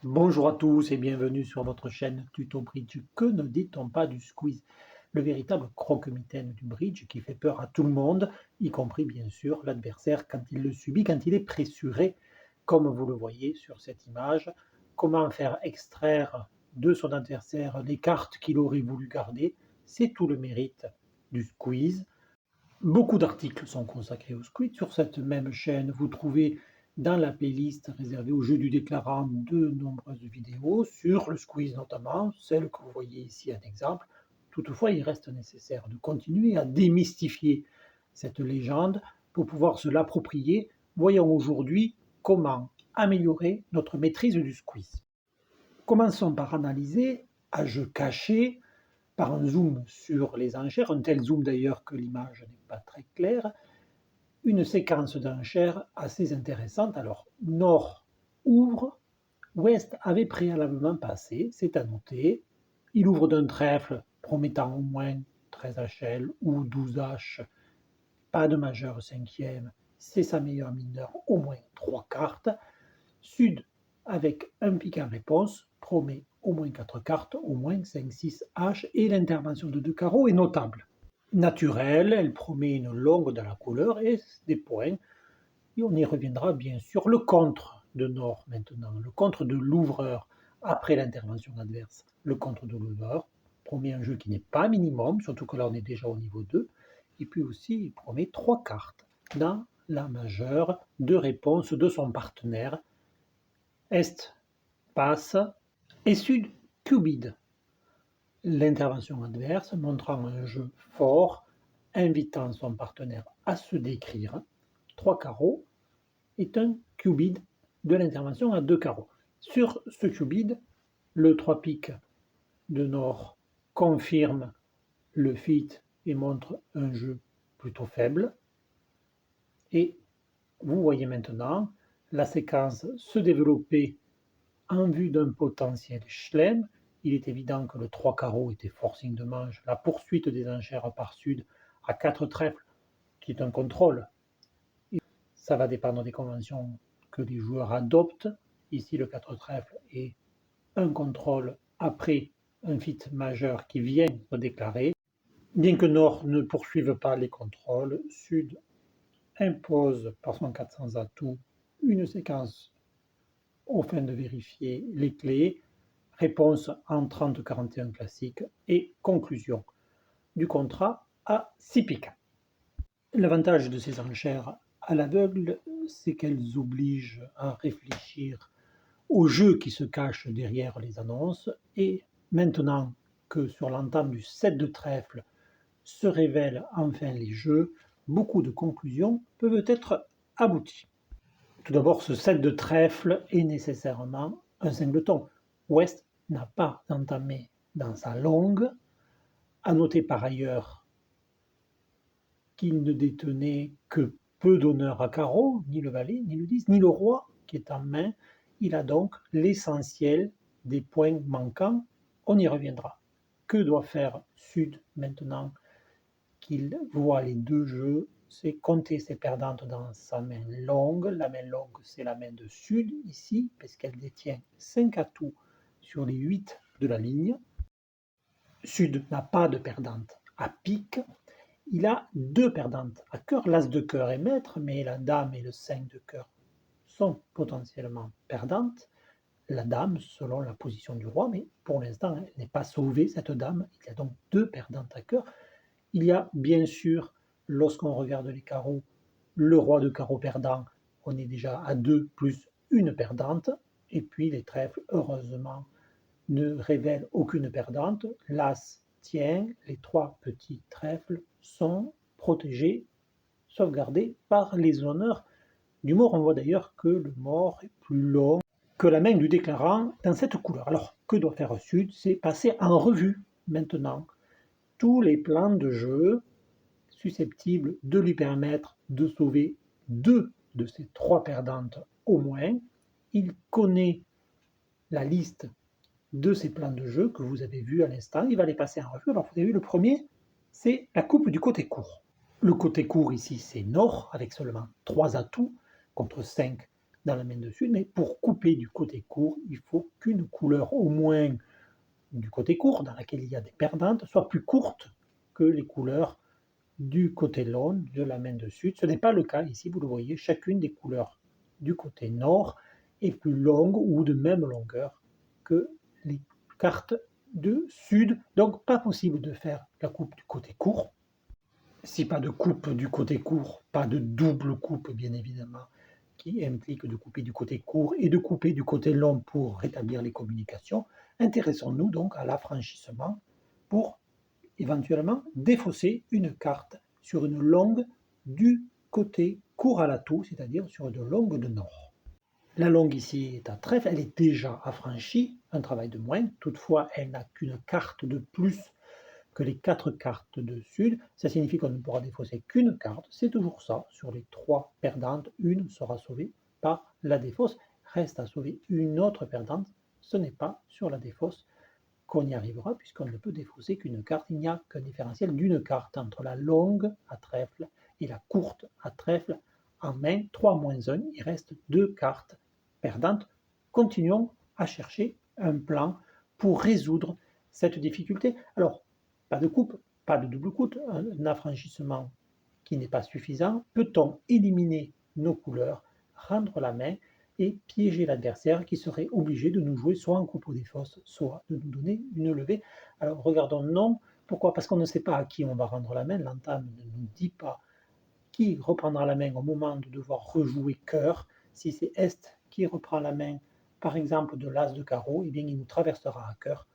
Bonjour à tous et bienvenue sur votre chaîne Tuto Bridge. Que ne dit-on pas du squeeze? Le véritable croque-mitaine du bridge qui fait peur à tout le monde, y compris bien sûr l'adversaire quand il le subit, quand il est pressuré, comme vous le voyez sur cette image. Comment faire extraire de son adversaire les cartes qu'il aurait voulu garder? C'est tout le mérite du squeeze. Beaucoup d'articles sont consacrés au squid. Sur cette même chaîne, vous trouvez dans la playlist réservée au jeu du déclarant de nombreuses vidéos sur le squeeze notamment, celle que vous voyez ici en exemple. Toutefois, il reste nécessaire de continuer à démystifier cette légende pour pouvoir se l'approprier. Voyons aujourd'hui comment améliorer notre maîtrise du squeeze. Commençons par analyser à jeu caché par un zoom sur les enchères, un tel zoom d'ailleurs que l'image n'est pas très claire, une séquence d'enchères assez intéressante. Alors, Nord ouvre, Ouest avait préalablement passé, c'est à noter. Il ouvre d'un trèfle promettant au moins 13 HL ou 12 H, pas de majeur cinquième, c'est sa meilleure mineure, au moins 3 cartes. Sud, avec un pic en réponse, promet au moins 4 cartes, au moins 5-6 H, et l'intervention de 2 carreaux est notable. Naturelle, elle promet une longue dans la couleur et des points. Et on y reviendra bien sûr. Le contre de Nord maintenant, le contre de l'ouvreur après l'intervention adverse. Le contre de l'ouvreur promet un jeu qui n'est pas minimum, surtout que là on est déjà au niveau 2. Et puis aussi, il promet 3 cartes dans la majeure de réponse de son partenaire. Est passe et Sud cubide. L'intervention adverse montrant un jeu fort, invitant son partenaire à se décrire. 3 carreaux est un cubide de l'intervention à 2 carreaux. Sur ce cubide, le 3 piques de Nord confirme le fit et montre un jeu plutôt faible. Et vous voyez maintenant la séquence se développer en vue d'un potentiel chelem. Il est évident que le 3 carreaux était forcing de manche, la poursuite des enchères par Sud à 4 trèfles, qui est un contrôle. Ça va dépendre des conventions que les joueurs adoptent. Ici, le 4 trèfles est un contrôle après un fit majeur qui vient de déclarer. Bien que Nord ne poursuive pas les contrôles, Sud impose par son 400 atouts une séquence aux fins de vérifier les clés. Réponse en 30-41 classique et conclusion du contrat à 6 piques. L'avantage de ces enchères à l'aveugle, c'est qu'elles obligent à réfléchir au jeu qui se cache derrière les annonces. Et maintenant que sur l'entame du 7 de trèfle se révèlent enfin les jeux, beaucoup de conclusions peuvent être abouties. Tout d'abord, ce 7 de trèfle est nécessairement un singleton. Ouest n'a pas entamé dans sa longue. À noter par ailleurs qu'il ne détenait que peu d'honneur à carreau, ni le valet, ni le 10, ni le roi qui est en main. Il a donc l'essentiel des points manquants. On y reviendra. Que doit faire Sud maintenant qu'il voit les deux jeux? C'est compter ses perdantes dans sa main longue. La main longue, c'est la main de Sud ici, parce qu'elle détient 5 atouts sur les 8 de la ligne. Sud n'a pas de perdante à pique. Il a 2 perdantes à cœur. L'as de cœur est maître, mais la dame et le 5 de cœur sont potentiellement perdantes. La dame, selon la position du roi, mais pour l'instant, elle n'est pas sauvée, cette dame. Il y a donc 2 perdantes à cœur. Il y a bien sûr, lorsqu'on regarde les carreaux, le roi de carreau perdant, on est déjà à 2 plus une perdante. Et puis les trèfles, heureusement, ne révèlent aucune perdante. L'as tient, les 3 petits trèfles sont protégés, sauvegardés par les honneurs du mort. On voit d'ailleurs que le mort est plus long que la main du déclarant dans cette couleur. Alors, que doit faire Sud? C'est passer en revue maintenant tous les plans de jeu susceptibles de lui permettre de sauver 2 de ces 3 perdantes au moins. Il connaît la liste de ces plans de jeu que vous avez vus à l'instant. Il va les passer en revue. Alors, vous avez vu, le premier, c'est la coupe du côté court. Le côté court ici, c'est Nord, avec seulement 3 atouts contre 5 dans la main de sud, mais pour couper du côté court, il faut qu'une couleur au moins du côté court, dans laquelle il y a des perdantes, soit plus courte que les couleurs du côté long de la main de sud. Ce n'est pas le cas ici, vous le voyez, chacune des couleurs du côté nord est plus longue ou de même longueur que les cartes de sud. Donc pas possible de faire la coupe du côté court. Si pas de coupe du côté court, pas de double coupe bien évidemment, qui implique de couper du côté court et de couper du côté long pour rétablir les communications. Intéressons-nous donc à l'affranchissement pour éventuellement défausser une carte sur une longue du côté court à l'atout, c'est-à-dire sur une longue de nord. La longue ici est à trèfle, elle est déjà affranchie, un travail de moins, toutefois elle n'a qu'une carte de plus que les 4 cartes de sud, ça signifie qu'on ne pourra défausser qu'une carte, c'est toujours ça, sur les 3 perdantes, une sera sauvée par la défausse, reste à sauver une autre perdante, ce n'est pas sur la défausse qu'on y arrivera, puisqu'on ne peut défausser qu'une carte, il n'y a qu'un différentiel d'une carte entre la longue à trèfle et la courte à trèfle en main, 3-1, il reste 2 cartes perdantes. Continuons à chercher un plan pour résoudre cette difficulté. Alors, pas de coupe, pas de double coupe, un affranchissement qui n'est pas suffisant. Peut-on éliminer nos couleurs, rendre la main et piéger l'adversaire qui serait obligé de nous jouer soit en coupe ou défausse, soit de nous donner une levée? Alors regardons non. Pourquoi? Parce qu'on ne sait pas à qui on va rendre la main. L'entame ne nous dit pas qui reprendra la main au moment de devoir rejouer cœur. Si c'est Est qui reprend la main, par exemple de l'As de carreau, eh bien il nous traversera à cœur.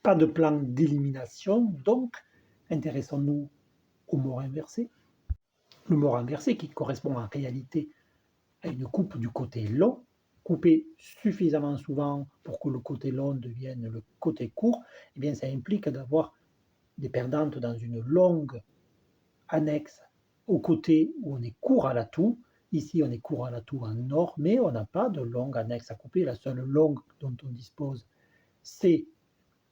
Pas de plan d'élimination, donc intéressons-nous au mort inversé. Le mort inversé qui correspond en réalité à une coupe du côté long, coupée suffisamment souvent pour que le côté long devienne le côté court, eh bien ça implique d'avoir des perdantes dans une longue annexe au côté où on est court à l'atout. Ici, on est court à l'atout en nord, mais on n'a pas de longue annexe à couper. La seule longue dont on dispose, c'est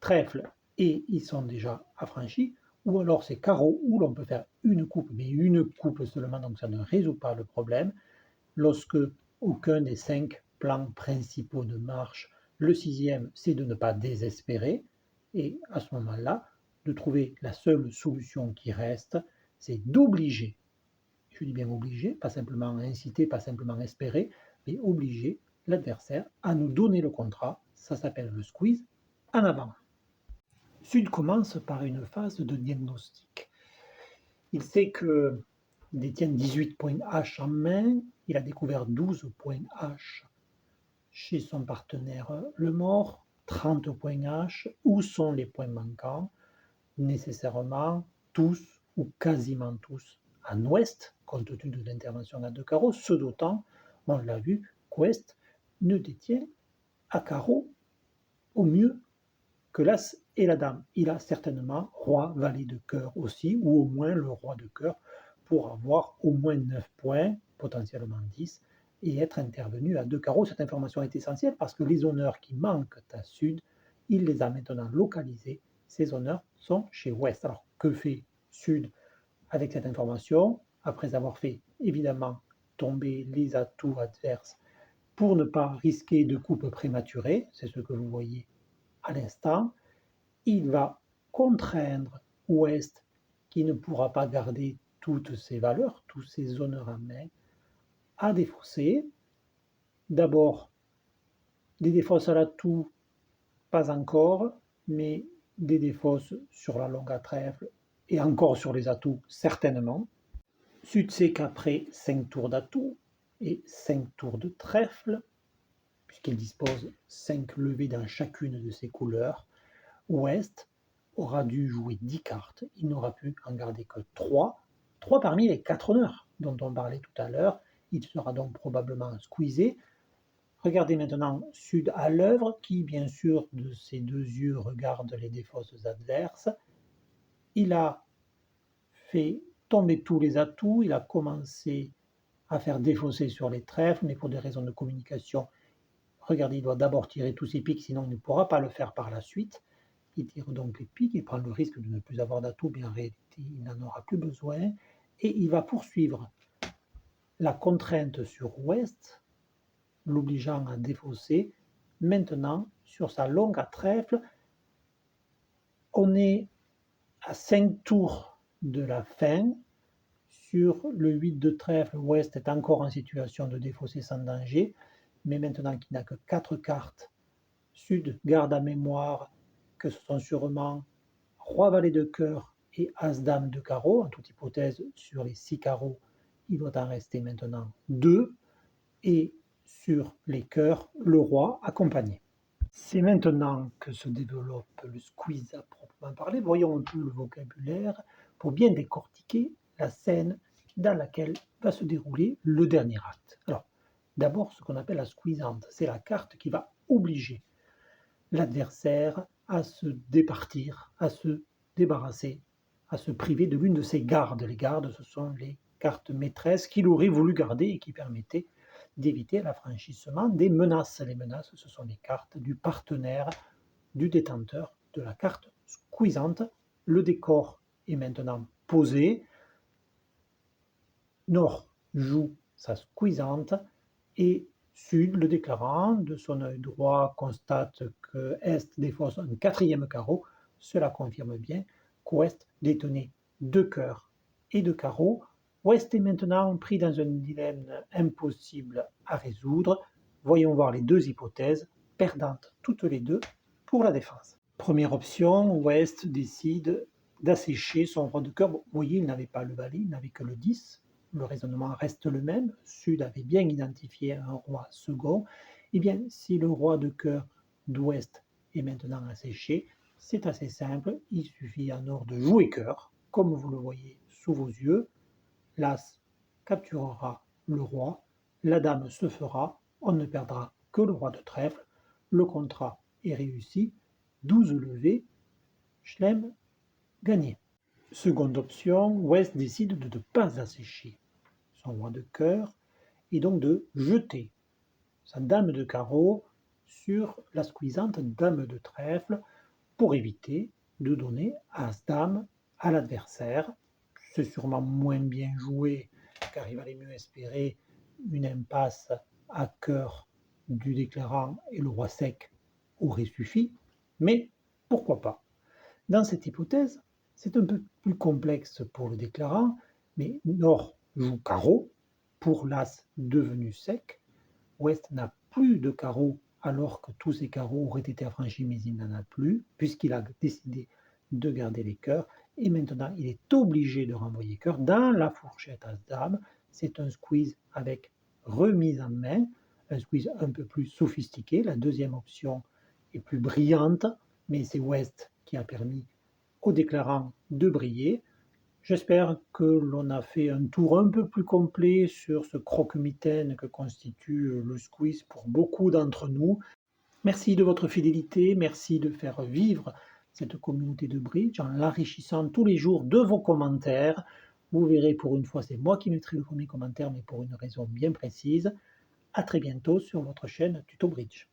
trèfle et ils sont déjà affranchis, ou alors c'est carreau où l'on peut faire une coupe, mais une coupe seulement, donc ça ne résout pas le problème. Lorsque aucun des 5 plans principaux ne marche, le 6e, c'est de ne pas désespérer, et à ce moment-là, de trouver la seule solution qui reste, c'est d'obliger, je dis bien obliger, pas simplement inciter, pas simplement espérer, mais obliger l'adversaire à nous donner le contrat, ça s'appelle le squeeze, en avant. Sud commence par une phase de diagnostic. Il sait qu'il détient 18 points H en main, il a découvert 12 points H chez son partenaire le mort, 30 points H. Où sont les points manquants? Nécessairement tous ou quasiment tous en ouest, compte tenu de l'intervention à deux carreaux, ce d'autant, on l'a vu, qu'ouest ne détient à carreau au mieux que l'As et la Dame. Il a certainement roi, valet de cœur aussi, ou au moins le roi de cœur, pour avoir au moins 9 points, potentiellement 10, et être intervenu à deux carreaux. Cette information est essentielle parce que les honneurs qui manquent à Sud, il les a maintenant localisés. Ces honneurs sont chez Ouest. Alors, que fait Sud avec cette information? Après avoir fait évidemment tomber les atouts adverses pour ne pas risquer de coupe prématurée, c'est ce que vous voyez à l'instant, il va contraindre Ouest, qui ne pourra pas garder toutes ses valeurs, tous ses honneurs en main, à défausser. D'abord, des défausses à l'atout, pas encore, mais des défausses sur la longue à trèfle et encore sur les atouts, certainement. Sud sait qu'après 5 tours d'atout et 5 tours de trèfle, puisqu'il dispose 5 levées dans chacune de ses couleurs, Ouest aura dû jouer 10 cartes, il n'aura pu en garder que 3 parmi les 4 honneurs dont on parlait tout à l'heure, il sera donc probablement squeezé. Regardez maintenant Sud à l'œuvre, qui bien sûr de ses deux yeux regarde les défausses adverses. Il a fait tomber tous les atouts, il a commencé à faire défausser sur les trèfles, mais pour des raisons de communication, regardez, il doit d'abord tirer tous ses pics, sinon il ne pourra pas le faire par la suite. Il tire donc les pics, il prend le risque de ne plus avoir d'atout, mais en réalité, il n'en aura plus besoin. Et il va poursuivre la contrainte sur Ouest l'obligeant à défausser. Maintenant, sur sa longue à trèfle, on est à 5 tours de la fin. Sur le 8 de trèfle, West est encore en situation de défausser sans danger, mais maintenant qu'il n'a que 4 cartes, Sud garde à mémoire que ce sont sûrement Roi valet de cœur et As dame de carreau. En toute hypothèse, sur les 6 carreaux, il doit en rester maintenant 2. Et sur les cœurs, le roi accompagné. C'est maintenant que se développe le squeeze à proprement parler. Voyons un peu le vocabulaire pour bien décortiquer la scène dans laquelle va se dérouler le dernier acte. Alors, d'abord, ce qu'on appelle la squeezante, c'est la carte qui va obliger l'adversaire à se départir, à se débarrasser, à se priver de l'une de ses gardes. Les gardes, ce sont les cartes maîtresses qu'il aurait voulu garder et qui permettaient d'éviter l'affranchissement des menaces. Les menaces, ce sont les cartes du partenaire, du détenteur de la carte squeezante. Le décor est maintenant posé. Nord joue sa squeezante et Sud, le déclarant, de son œil droit, constate que Est défausse un 4e carreau. Cela confirme bien qu'Ouest détenait 2 cœurs et 2 carreaux. Ouest est maintenant pris dans un dilemme impossible à résoudre. Voyons voir les deux hypothèses, perdantes toutes les deux pour la défense. Première option, Ouest décide d'assécher son roi de cœur. Vous voyez, il n'avait pas le valet, il n'avait que le 10. Le raisonnement reste le même. Sud avait bien identifié un roi second. Eh bien, si le roi de cœur d'Ouest est maintenant asséché, c'est assez simple. Il suffit à Nord de jouer cœur, comme vous le voyez sous vos yeux. L'As capturera le roi, la dame se fera, on ne perdra que le roi de trèfle. Le contrat est réussi. 12 levées, Chelem gagné. Seconde option, Ouest décide de ne pas assécher son roi de cœur et donc de jeter sa dame de carreau sur la squeezante dame de trèfle pour éviter de donner As-dame à l'adversaire. C'est sûrement moins bien joué car il valait mieux espérer une impasse à cœur du déclarant et le roi sec aurait suffi, mais pourquoi pas. Dans cette hypothèse, c'est un peu plus complexe pour le déclarant, mais Nord joue carreau pour l'As devenu sec. Ouest n'a plus de carreau alors que tous ses carreaux auraient été affranchis, mais il n'en a plus, puisqu'il a décidé de garder les cœurs. Et maintenant, il est obligé de renvoyer cœur dans la fourchette As-dame. C'est un squeeze avec remise en main, un squeeze un peu plus sophistiqué. La deuxième option est plus brillante, mais c'est Ouest qui a permis au déclarant de briller. J'espère que l'on a fait un tour un peu plus complet sur ce croque-mitaine que constitue le squeeze pour beaucoup d'entre nous. Merci de votre fidélité, merci de faire vivre cette communauté de bridge en l'enrichissant tous les jours de vos commentaires. Vous verrez, pour une fois, c'est moi qui mettrai le premier commentaire, mais pour une raison bien précise. À très bientôt sur votre chaîne Tuto Bridge.